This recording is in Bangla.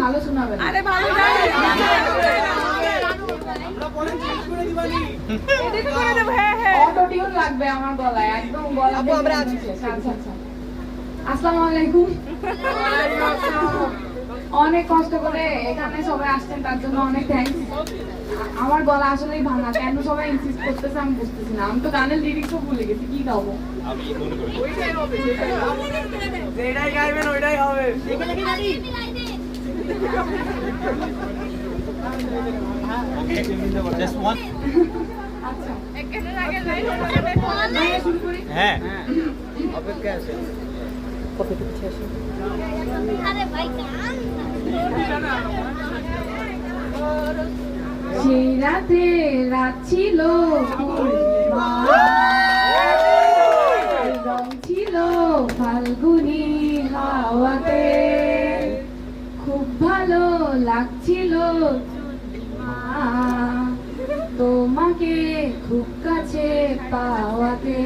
ভালো শোনাবেন। আরে ভালো অটো টিউন লাগবে আমার গলায়, একদম গলা। আচ্ছা আচ্ছা, আসসালামু আলাইকুম। অনেক কষ্ট করে এখানে সবাই আসছেন, তার জন্য অনেক থ্যাঙ্কস। আমার গলা আসলেই ভাঙা, কেন সবাই ইনসিস্ট করতেছে আমি বুঝতেছি না। আমি তো গানের লিরিক্সও ভুলে গেছি, কি গাবো? আমি মনে করি যেটাই গাইবেন ওইটাই হবে। ওকে জাস্ট ওয়ান। আচ্ছা শুরু করি। হ্যাঁ অপেক্ষা আছে। সেই রাতে রাত ছিল পূর্ণিমা, রং ছিল ফাল্গুনি হাওয়াতে, খুব ভালো লাগছিল চুনিমা, তোমাকে খুব কাছে পাওয়াতে।